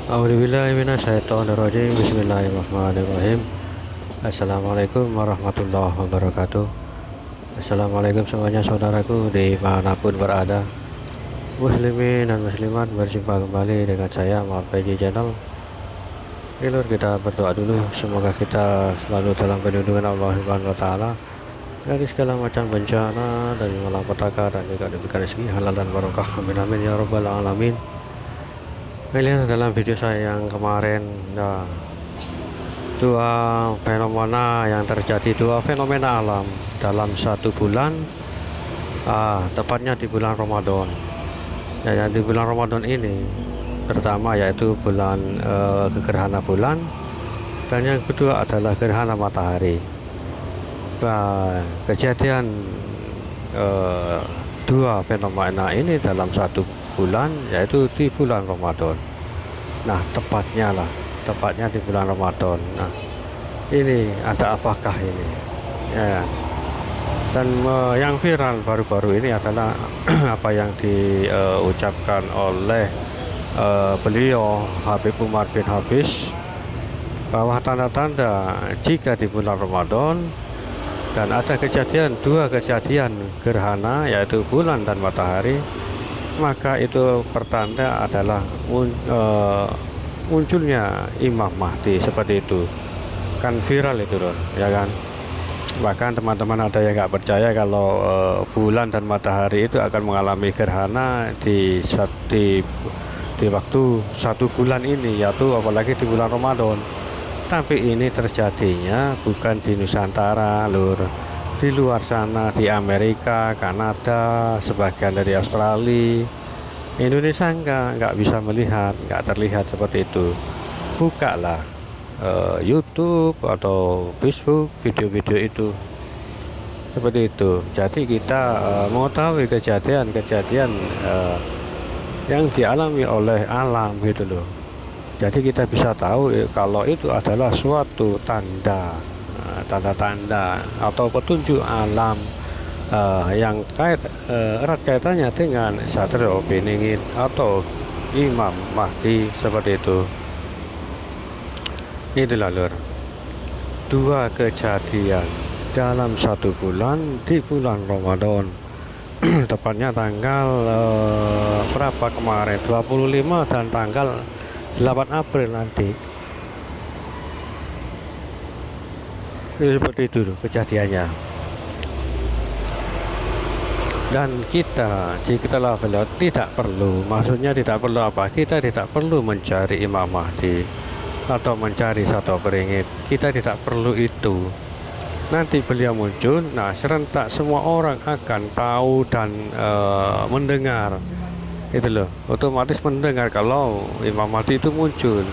A'udzubillahiminasyaitonirrajim. Bismillahirrahmanirrahim. Assalamualaikum warahmatullahi wabarakatuh. Assalamualaikum semuanya saudaraku dimanapun berada, muslimin dan muslimat. Berjumpa kembali dengan saya Muhammad Faiji Channel. Lur, kita berdoa dulu, semoga kita selalu dalam perlindungan Allah Subhanahu wa taala dari segala macam bencana, dari malapetaka, dan juga diberikan rezeki halal dan barokah. Amin amin ya rabbal alamin. Kalian dalam video saya yang kemarin, dua fenomena yang terjadi, dua fenomena alam dalam satu bulan, tepatnya di bulan Ramadan. Ya, di bulan Ramadan ini pertama yaitu bulan gerhana bulan, dan yang kedua adalah gerhana matahari. Kejadian dua fenomena ini dalam satu bulan, yaitu di bulan Ramadan. Nah, tepatnya di bulan Ramadan. Nah, ini ada apakah ini? Ya. Dan yang viral baru-baru ini adalah apa yang diucapkan oleh beliau Habib Umar bin Habis, bahwa tanda-tanda jika di bulan Ramadan dan ada dua kejadian gerhana, yaitu bulan dan matahari, maka itu pertanda adalah munculnya Imam Mahdi. Seperti itu kan, viral itu loh, ya kan. Bahkan teman-teman ada yang nggak percaya kalau bulan dan matahari itu akan mengalami gerhana di waktu satu bulan ini, yaitu apalagi di bulan Ramadan. Tapi ini terjadinya bukan di Nusantara, lur. Di luar sana, di Amerika, Kanada, sebagian dari Australia. Indonesia nggak bisa melihat, nggak terlihat seperti itu. Bukalah YouTube atau Facebook, video-video itu seperti itu. Jadi kita mengetahui kejadian-kejadian yang dialami oleh alam gitu loh. Jadi kita bisa tahu kalau itu adalah suatu tanda-tanda atau petunjuk alam yang erat kaitannya dengan Satrio Beringin atau Imam Mahdi, seperti itu. Inilah lur, dua kejadian dalam satu bulan di bulan Ramadan. Tepatnya tanggal berapa kemarin, 25 dan tanggal 8 April nanti. Seperti itu kejadiannya. Dan kita, jika tidak perlu, maksudnya tidak perlu apa? Kita tidak perlu mencari Imam Mahdi atau mencari Satrio Beringin. Kita tidak perlu itu. Nanti beliau muncul, nah serentak semua orang akan tahu dan mendengar. Itu loh, otomatis mendengar kalau Imam Mahdi itu muncul.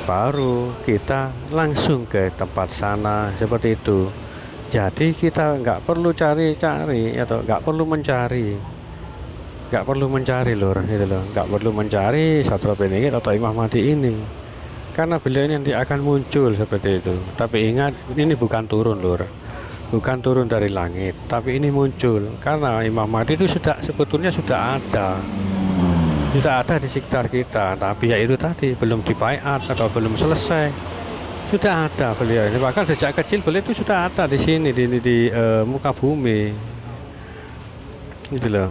Baru kita langsung ke tempat sana, seperti itu. Jadi kita nggak perlu cari-cari atau nggak perlu mencari lur, gitu loh. Nggak perlu mencari Satrio Beringin atau Imam Mahdi ini, karena beliau ini nanti akan muncul seperti itu. Tapi ingat, ini bukan turun lur, bukan turun dari langit, tapi ini muncul karena Imam Mahdi itu sebetulnya sudah ada di sekitar kita. Tapi ya itu tadi, belum dibaiat atau belum selesai. Sudah ada beliau ini, bahkan sejak kecil beliau itu sudah ada di sini, di muka bumi gitu loh.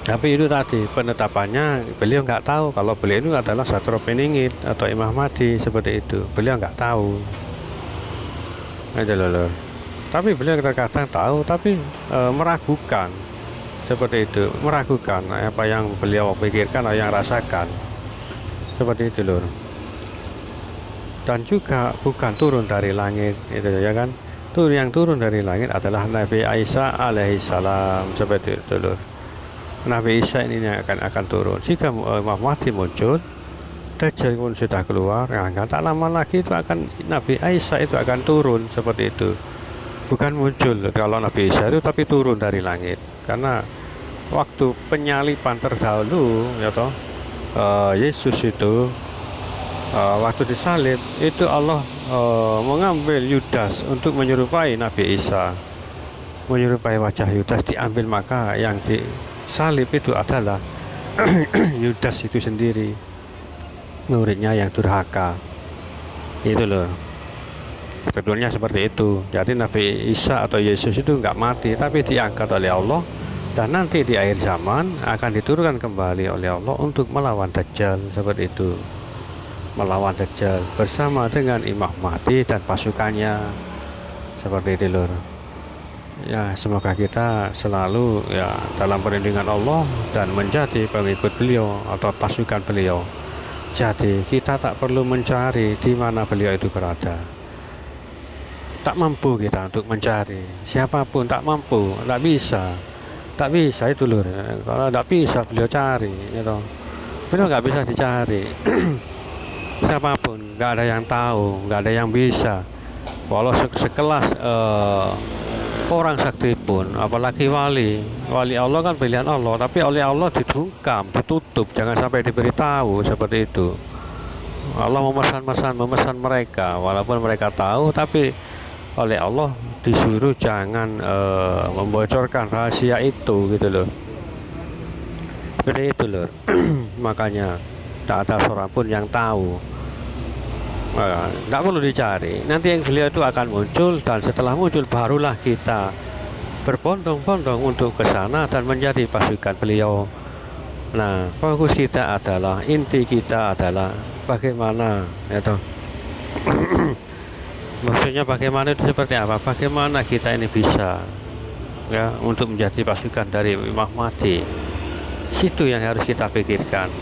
Tapi itu tadi penetapannya, beliau nggak tahu kalau beliau itu adalah Satrio Beringin atau Imam Mahdi, seperti itu. Beliau nggak tahu aja loh. Tapi beliau kadang-kadang tahu, tapi meragukan, seperti itu, meragukan apa yang beliau pikirkan atau yang rasakan, seperti itu loh. Dan juga bukan turun dari langit, itu ya kan. Yang turun dari langit adalah Nabi Isa alaihissalam, seperti itu loh. Nabi Isa ini yang akan turun. Jika Imam Mahdi muncul, Dajjal pun sudah keluar, tak lama lagi itu akan Nabi Isa itu akan turun, seperti itu. Bukan muncul kalau Nabi Isa itu, tapi turun dari langit. Karena waktu penyaliban terdahulu, ya toh, Yesus itu waktu disalib itu Allah mengambil Yudas untuk menyerupai Nabi Isa, menyerupai wajah Yudas diambil, maka yang disalib itu adalah Yudas itu sendiri, muridnya yang durhaka. Itu loh. Sebetulnya seperti itu. Jadi Nabi Isa atau Yesus itu nggak mati, tapi diangkat oleh Allah, dan nanti di akhir zaman akan diturunkan kembali oleh Allah untuk melawan Dajjal, seperti itu. Melawan Dajjal bersama dengan Imam Mahdi dan pasukannya, seperti itu lor. Ya, semoga kita selalu ya dalam perlindungan Allah dan menjadi pengikut beliau atau pasukan beliau. Jadi kita tak perlu mencari di mana beliau itu berada. Tak mampu kita untuk mencari siapapun, tak mampu, tak bisa itu lur. Kalau tak bisa beliau cari, gitu. Beliau nggak bisa dicari. Siapapun, nggak ada yang tahu, nggak ada yang bisa. Walau sekelas orang sakti pun, apalagi wali Allah kan pilihan Allah, tapi oleh Allah dibungkam, ditutup, jangan sampai diberitahu, seperti itu. Allah memesan mereka, walaupun mereka tahu, tapi oleh Allah disuruh jangan membocorkan rahasia itu, gitu loh. Seperti itu loh. Makanya tak ada seorang pun yang tahu. Nggak perlu dicari. Nanti yang beliau itu akan muncul, dan setelah muncul barulah kita berbondong-bondong untuk ke sana dan menjadi pasukan beliau. Nah, fokus kita adalah, inti kita adalah bagaimana, itu. Maksudnya bagaimana itu seperti apa? Bagaimana kita ini bisa ya untuk menjadi pasukan dari Imam Mahdi. Situ yang harus kita pikirkan.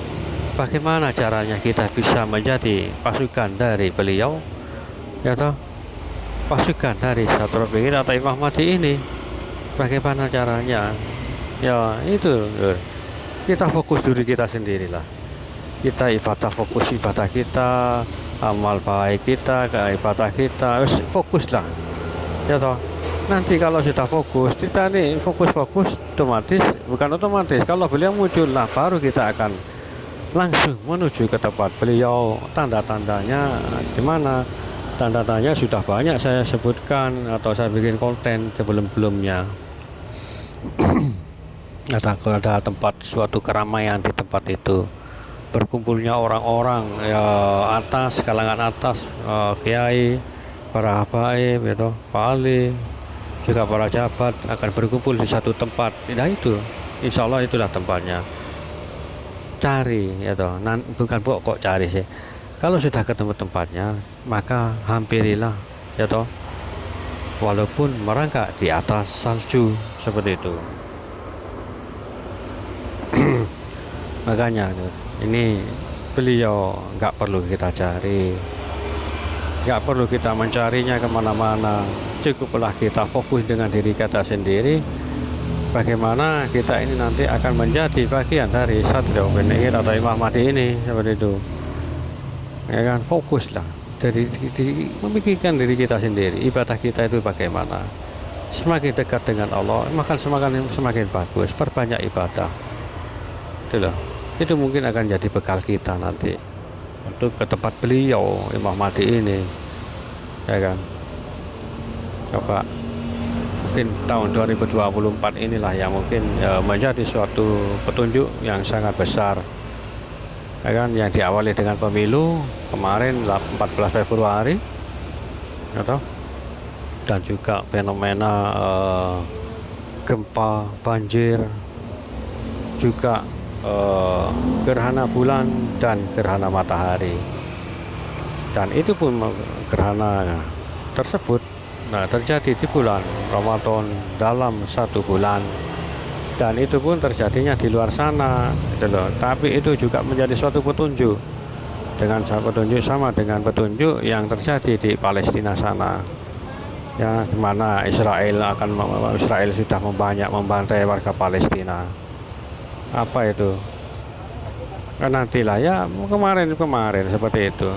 Bagaimana caranya kita bisa menjadi pasukan dari beliau, ya toh? Pasukan dari Satro Pingin atau Imam Mahdi ini. Bagaimana caranya? Ya itu, kita fokus diri kita sendirilah. Kita fokus ibadah kita, amal baik kita, ke ibadah kita, fokuslah, ya toh. Nanti kalau sudah fokus, kita nih fokus bukan otomatis. Kalau beliau muncul, lah baru kita akan langsung menuju ke tempat beliau. Tanda-tandanya gimana? Tanda-tandanya sudah banyak saya sebutkan atau saya bikin konten sebelum-sebelumnya. ada tempat, suatu keramaian di tempat itu, berkumpulnya orang-orang ya atas, kalangan atas, kiai, para habaib, gitu, wali, juga para jabat akan berkumpul di satu tempat. Nah itu, insya Allah itulah tempatnya. Cari, ya toh. Bukan kok cari sih. Kalau sudah ketemu tempatnya, maka hampirilah, ya toh. Walaupun merangkak di atas salju, seperti itu. Makanya ini beliau nggak perlu kita cari, nggak perlu kita mencarinya kemana-mana. Cukuplah kita fokus dengan diri kita sendiri. Bagaimana kita ini nanti akan menjadi bagian dari Satrio Peningit atau Imam Mahdi ini, seperti itu. Ya kan, fokuslah dari memikirkan diri kita sendiri. Ibadah kita itu bagaimana? Semakin dekat dengan Allah, maka semakin bagus. Perbanyak ibadah. Itulah. Itu mungkin akan jadi bekal kita nanti untuk ke tempat beliau Imam Mahdi ini, ya kan. Coba mungkin tahun 2024 inilah yang mungkin menjadi suatu petunjuk yang sangat besar, ya kan, yang diawali dengan pemilu kemarin 14 Februari, atau dan juga fenomena gempa, banjir, juga gerhana bulan dan gerhana matahari. Dan itu pun gerhana tersebut terjadi di bulan Ramadan dalam 1 bulan, dan itu pun terjadinya di luar sana, gitu loh. Tapi itu juga menjadi suatu petunjuk, sama dengan petunjuk yang terjadi di Palestina sana, ya, di mana Israel sudah membantai warga Palestina. Apa itu? Nantilah ya, kemarin seperti itu.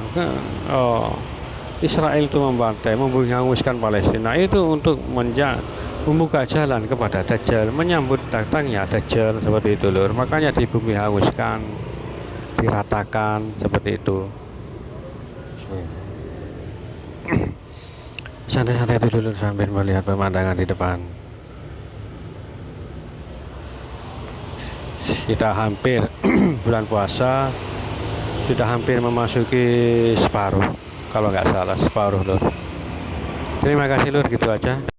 Israel itu membantai, menghanguskan Palestina itu untuk membuka jalan kepada Dajjal, menyambut datangnya Dajjal, seperti itu lur. Makanya di bumi hanguskan, diratakan, seperti itu. Santai-santai dulu sambil melihat pemandangan di depan. kita hampir bulan puasa sudah hampir memasuki separuh, kalau nggak salah separuh lur. Terima kasih lur, gitu aja.